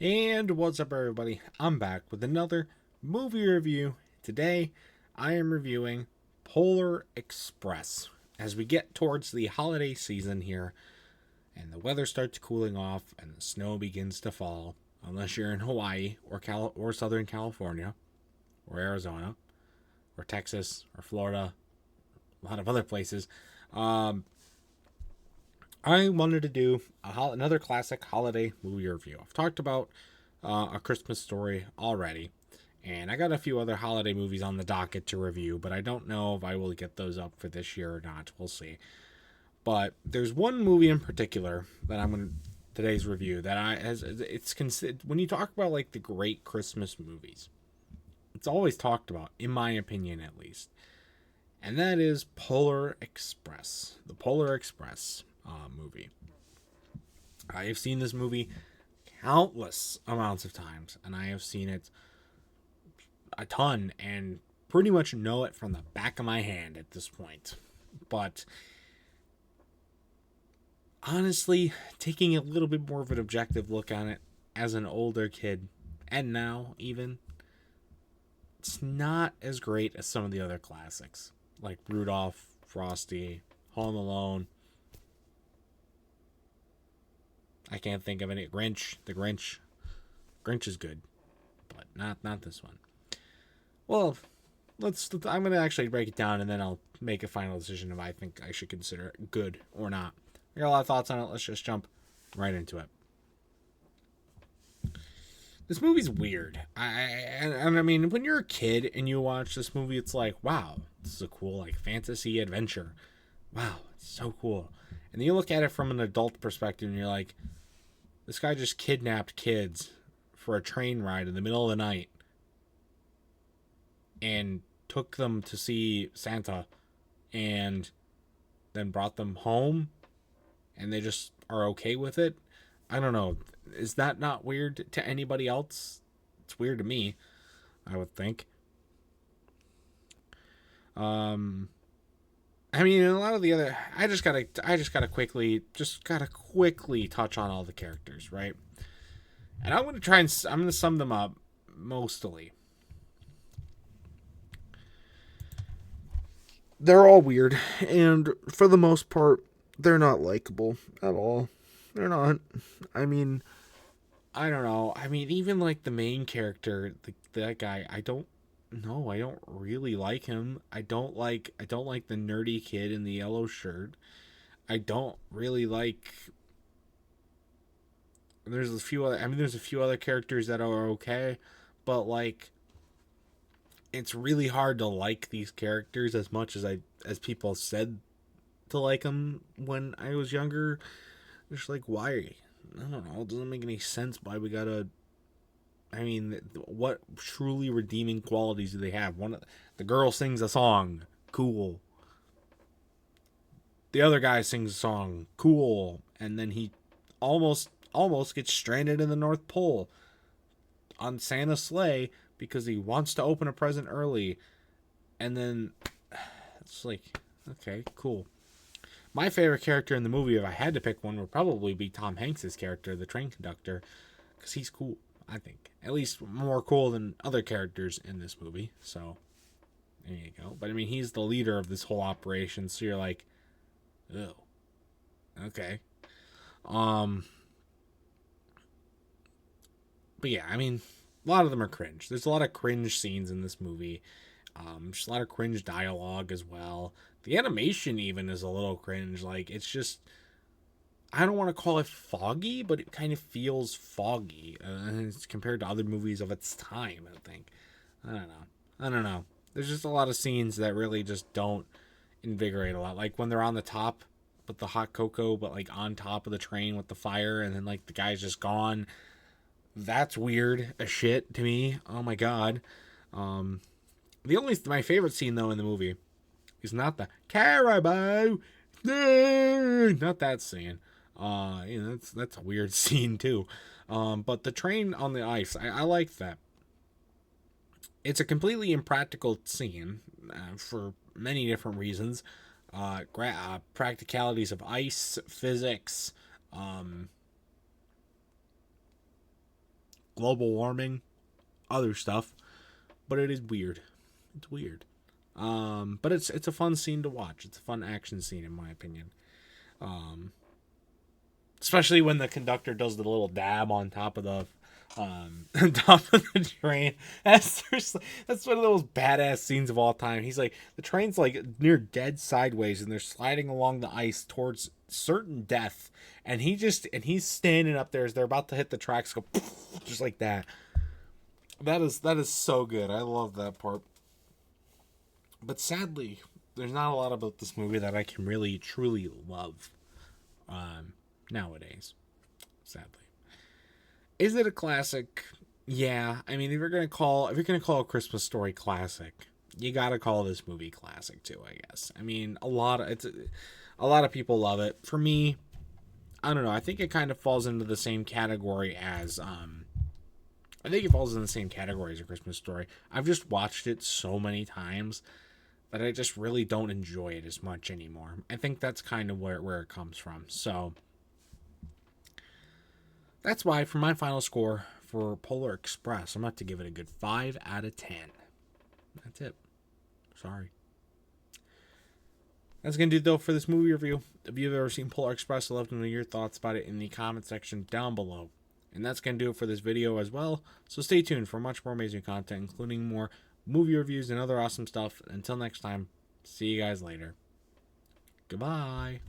And what's up, everybody? I'm back with another movie review. Today, I am reviewing Polar Express. As we get towards the holiday season here, and the weather starts cooling off, and the snow begins to fall, unless you're in Hawaii or Southern California, or Arizona, or Texas, or Florida, a lot of other places. Um, I wanted to do another classic holiday movie review. I've talked about A Christmas Story already, and I got a few other holiday movies on the docket to review, but I don't know if I will get those up for this year or not. We'll see. But there's one movie in particular that I'm going to today's review that it's considered when you talk about like the great Christmas movies. It's always talked about, in my opinion at least, and that is Polar Express, the Polar Express movie. I have seen this movie countless amounts of times, and I have seen it a ton and pretty much know it from the back of my hand at this point. But honestly, taking a little bit more of an objective look on it as an older kid, and now even, it's not as great as some of the other classics like Rudolph, Frosty, Home Alone. I can't think of any. Grinch, the Grinch. Grinch is good, but not this one. Well, I'm gonna actually break it down, and then I'll make a final decision if I think I should consider it good or not. I got a lot of thoughts on it. Let's just jump right into it. This movie's weird. I mean, when you're a kid and you watch this movie, it's like, wow, this is a cool like fantasy adventure. Wow, it's so cool. And then you look at it from an adult perspective, and you're like, this guy just kidnapped kids for a train ride in the middle of the night and took them to see Santa and then brought them home, and they just are okay with it. I don't know. Is that not weird to anybody else? It's weird to me, I would think. I mean, a lot of the other, I just gotta quickly touch on all the characters, right? And I'm gonna sum them up mostly. They're all weird, and for the most part, they're not likable at all. They're not. I mean, I don't know. I mean, even like the main character, that guy, I don't know. I don't really like him. I don't like the nerdy kid in the yellow shirt. I don't really like. There's a few other characters that are okay, but like, it's really hard to like these characters as much as people said to like them when I was younger. Just like, why? I don't know. It doesn't make any sense why we gotta. I mean, what truly redeeming qualities do they have? The girl sings a song, cool. The other guy sings a song, cool, and then he almost gets stranded in the North Pole on Santa's sleigh because he wants to open a present early, and then it's like, okay, cool. My favorite character in the movie, if I had to pick one, would probably be Tom Hanks's character, the train conductor, because he's cool, I think. At least more cool than other characters in this movie, so there you go. But I mean, he's the leader of this whole operation, so you're like, oh, okay. Um, but yeah, I mean, a lot of them are cringe. There's a lot of cringe scenes in this movie. Just a lot of cringe dialogue as well. The animation even is a little cringe. Like, it's just, I don't want to call it foggy, but it kind of feels foggy compared to other movies of its time, I think. I don't know. There's just a lot of scenes that really just don't invigorate a lot. Like when they're on the top with the hot cocoa, but like on top of the train with the fire, and then like the guy's just gone. That's weird as shit to me. Oh my god. My favorite scene though in the movie is not the caribou, not that scene. That's a weird scene too. But the train on the ice, I like that. It's a completely impractical scene for many different reasons. Practicalities of ice, physics, global warming, other stuff, but it is weird. It's weird. But it's a fun scene to watch. It's a fun action scene, in my opinion. Especially when the conductor does the little dab on top of the top of the train. That's one of those badass scenes of all time. He's like, the train's like near dead sideways and they're sliding along the ice towards certain death, and he's standing up there as they're about to hit the tracks, go just like that. That is so good. I love that part. But sadly, there's not a lot about this movie that I can really truly love nowadays. Sadly. Is it a classic? Yeah. I mean, if you're gonna call a Christmas Story classic, you gotta call this movie classic too, I guess. I mean, a lot of people love it. For me, I don't know. I think it kind of falls into the same category as I think it falls in the same category as A Christmas Story. I've just watched it so many times that I just really don't enjoy it as much anymore. I think that's kind of where it comes from. So that's why for my final score for Polar Express, I'm going to have to give it a good 5 out of 10. That's it. Sorry. That's going to do it, though, for this movie review. If you've ever seen Polar Express, I'd love to know your thoughts about it in the comment section down below. And that's going to do it for this video as well. So stay tuned for much more amazing content, including more movie reviews and other awesome stuff. Until next time, see you guys later. Goodbye.